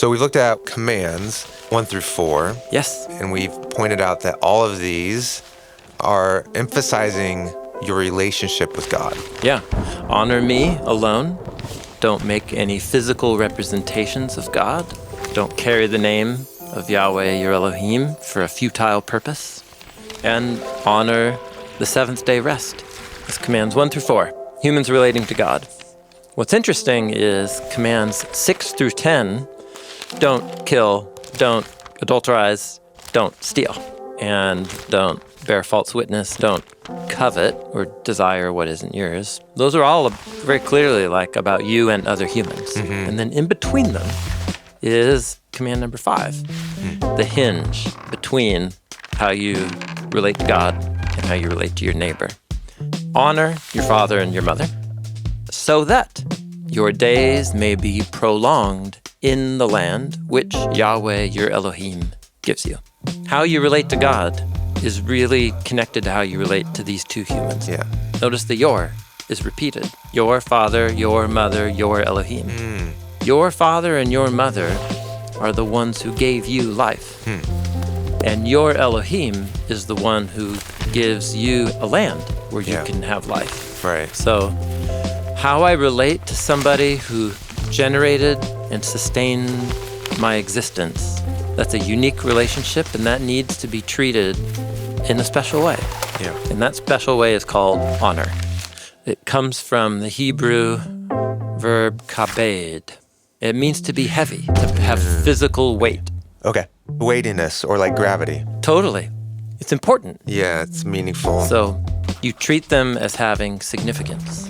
So we've looked at commands 1 through 4. Yes. And we've pointed out that all of these are emphasizing your relationship with God. Yeah. Honor me alone. Don't make any physical representations of God. Don't carry the name of Yahweh your Elohim for a futile purpose. And honor the seventh-day rest. That's commands 1 through 4. Humans relating to God. What's interesting is commands 6 through 10, don't kill, don't adulterize, don't steal, and don't bear false witness, don't covet or desire what isn't yours. Those are all very clearly like about you and other humans. And then in between them is command number 5, the hinge between how you relate to God and how you relate to your neighbor. Honor your father and your mother so that your days may be prolonged in the land which Yahweh your Elohim gives you. How you relate to God is really connected to how you relate to these two humans. Yeah. Notice the your is repeated. Your father, your mother, your Elohim. Your father and your mother are the ones who gave you life. And your Elohim is the one who gives you a land where you can have life. Right. So how I relate to somebody who generated and sustained my existence, that's a unique relationship, and that needs to be treated in a special way. Yeah. And that special way is called honor. It comes from the Hebrew verb kabbed. It means to be heavy, to have physical weight. Okay. Weightiness or like gravity. Totally. It's important. Yeah, it's meaningful. So you treat them as having significance.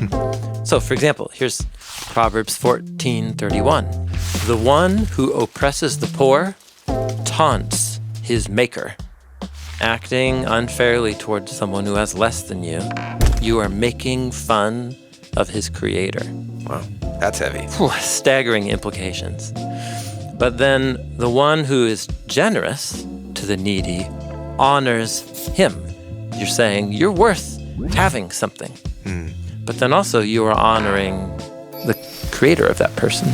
So, for example, here's Proverbs 14:31. The one who oppresses the poor taunts his maker. Acting unfairly towards someone who has less than you, you are making fun of his creator. Wow, that's heavy. Staggering implications. But then the one who is generous to the needy honors him. You're saying you're worth having something. But then also you are honoring the creator of that person.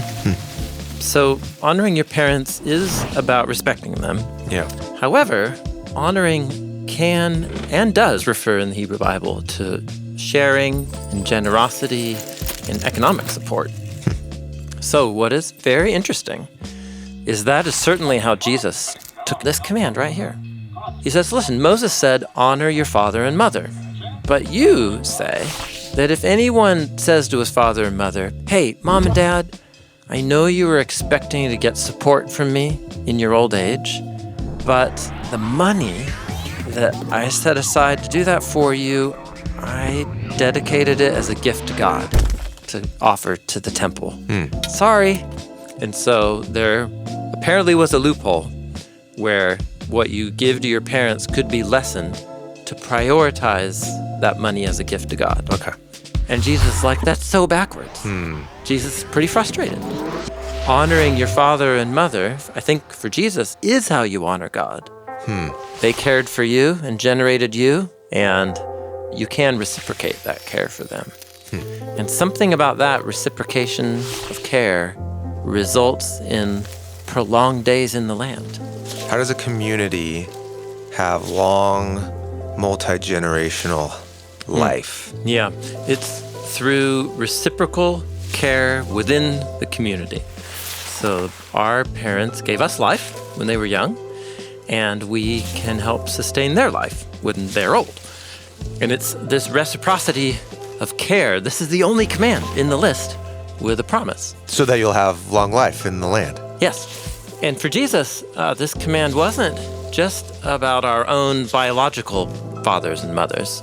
So honoring your parents is about respecting them. Yeah. However, honoring can and does refer in the Hebrew Bible to sharing and generosity and economic support. So what is very interesting is that is certainly how Jesus took this command right here. He says, listen, Moses said, honor your father and mother. But you say that if anyone says to his father and mother, hey, mom and dad, I know you were expecting to get support from me in your old age, but the money that I set aside to do that for you, I dedicated it as a gift to God to offer to the temple. Sorry. And so there apparently was a loophole where what you give to your parents could be lessened to prioritize that money as a gift to God. Okay. And Jesus is like, that's so backwards. Jesus is pretty frustrated. Honoring your father and mother, I think for Jesus, is how you honor God. They cared for you and generated you, and you can reciprocate that care for them. And something about that reciprocation of care results in prolonged days in the land. How does a community have long, multi-generational life? Yeah, it's through reciprocal care within the community. So our parents gave us life when they were young, and we can help sustain their life when they're old. And it's this reciprocity of care. This is the only command in the list with a promise. So that you'll have long life in the land. Yes. And for Jesus, this command wasn't just about our own biological fathers and mothers.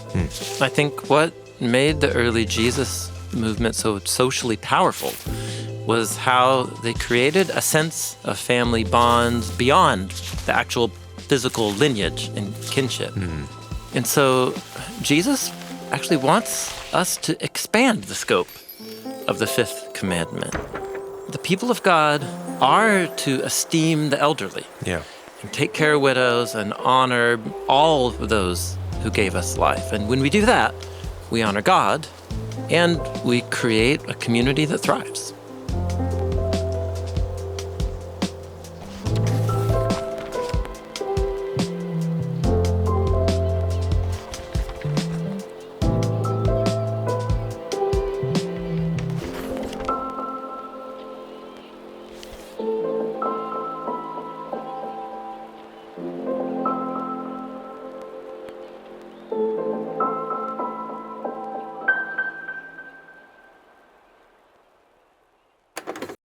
I think what made the early Jesus movement so socially powerful was how they created a sense of family bonds beyond the actual physical lineage and kinship. And so Jesus actually wants us to expand the scope of the fifth commandment. The people of God are to esteem the elderly. Yeah. And take care of widows and honor all of those who gave us life. And when we do that, we honor God and we create a community that thrives.